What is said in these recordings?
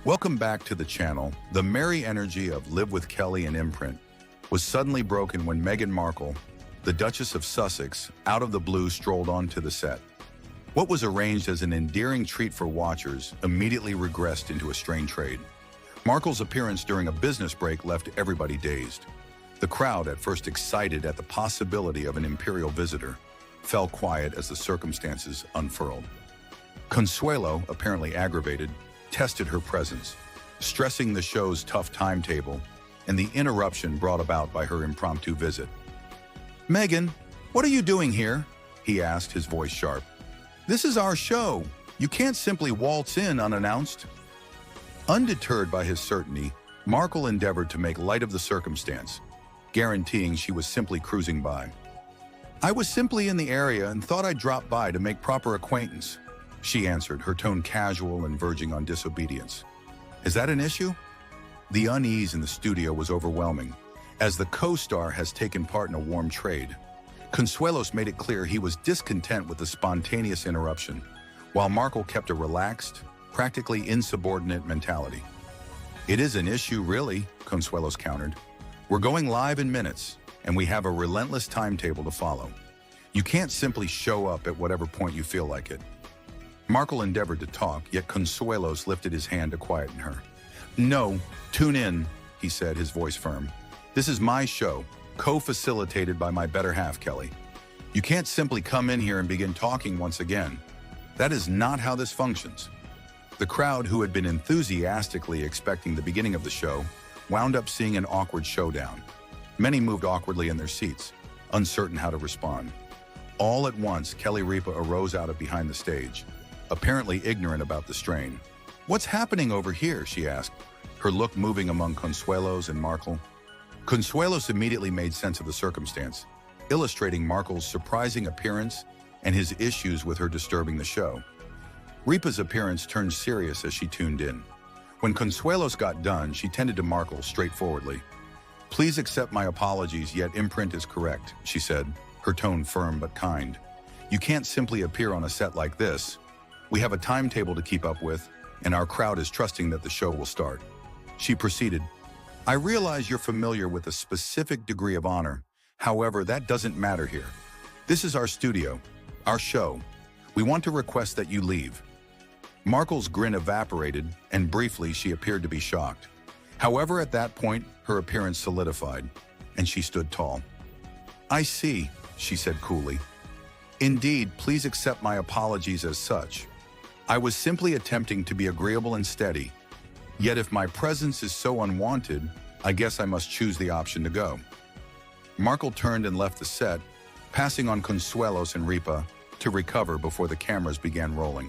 Welcome back to the channel. The merry energy of Live with Kelly and Imprint was suddenly broken when Meghan Markle, the Duchess of Sussex, out of the blue strolled onto the set. What was arranged as an endearing treat for watchers immediately regressed into a strained trade. Markle's appearance during a business break left everybody dazed. The crowd, at first excited at the possibility of an imperial visitor, fell quiet as the circumstances unfurled. Consuelo, apparently aggravated, tested her presence, stressing the show's tough timetable and the interruption brought about by her impromptu visit. "Meghan, what are you doing here?" he asked, his voice sharp. "This is our show. You can't simply waltz in unannounced." Undeterred by his certainty, Markle endeavored to make light of the circumstance, guaranteeing she was simply cruising by. "I was simply in the area and thought I'd drop by to make proper acquaintance," she answered, her tone casual and verging on disobedience. "Is that an issue?" The unease in the studio was overwhelming, as the co-star has taken part in a warm trade. Consuelos made it clear he was discontent with the spontaneous interruption, while Markle kept a relaxed, practically insubordinate mentality. "It is an issue, really," Consuelos countered. "We're going live in minutes, and we have a relentless timetable to follow. You can't simply show up at whatever point you feel like it." Markle endeavored to talk, yet Consuelos lifted his hand to quieten her. "No, tune in," he said, his voice firm. "This is my show, co-facilitated by my better half, Kelly. You can't simply come in here and begin talking once again. That is not how this functions." The crowd, who had been enthusiastically expecting the beginning of the show, wound up seeing an awkward showdown. Many moved awkwardly in their seats, uncertain how to respond. All at once, Kelly Ripa arose out of behind the stage, apparently ignorant about the strain. "What's happening over here?" she asked, her look moving among Consuelos and Markle. Consuelos immediately made sense of the circumstance, illustrating Markle's surprising appearance and his issues with her disturbing the show. Ripa's appearance turned serious as she tuned in. When Consuelos got done, she tended to Markle straightforwardly. "Please accept my apologies, yet Imprint is correct," she said, her tone firm but kind. "You can't simply appear on a set like this. We have a timetable to keep up with, and our crowd is trusting that the show will start." She proceeded, "I realize you're familiar with a specific degree of honor. However, that doesn't matter here. This is our studio, our show. We want to request that you leave." Markle's grin evaporated, and briefly she appeared to be shocked. However, at that point, her appearance solidified, and she stood tall. "I see," she said coolly. "Indeed, please accept my apologies as such. I was simply attempting to be agreeable and steady. Yet if my presence is so unwanted, I guess I must choose the option to go." Markle turned and left the set, passing on Consuelos and Ripa to recover before the cameras began rolling.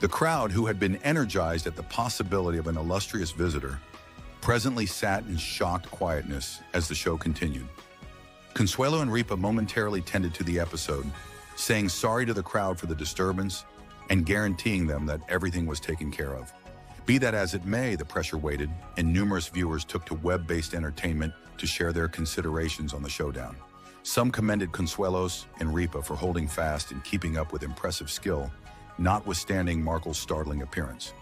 The crowd, who had been energized at the possibility of an illustrious visitor, presently sat in shocked quietness as the show continued. Consuelo and Ripa momentarily tended to the episode, saying sorry to the crowd for the disturbance and guaranteeing them that everything was taken care of. Be that as it may, the pressure waited, and numerous viewers took to web-based entertainment to share their considerations on the Showdown. Some commended Consuelos and Ripa for holding fast and keeping up with impressive skill, notwithstanding Markle's startling appearance.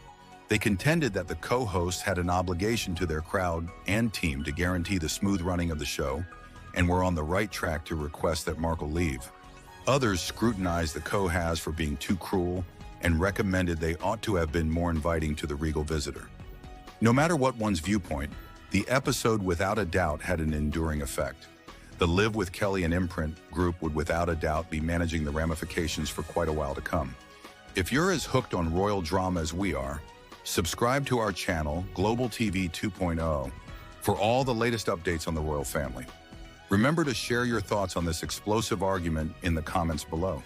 They contended that the co-hosts had an obligation to their crowd and team to guarantee the smooth running of the show, and were on the right track to request that Markle leave. Others scrutinized the co-hosts for being too cruel and recommended they ought to have been more inviting to the regal visitor. No matter what one's viewpoint, the episode without a doubt had an enduring effect. The Live with Kelly and Imprint group would without a doubt be managing the ramifications for quite a while to come. If you're as hooked on royal drama as we are, subscribe to our channel, Global TV 2.0, for all the latest updates on the royal family. Remember to share your thoughts on this explosive argument in the comments below.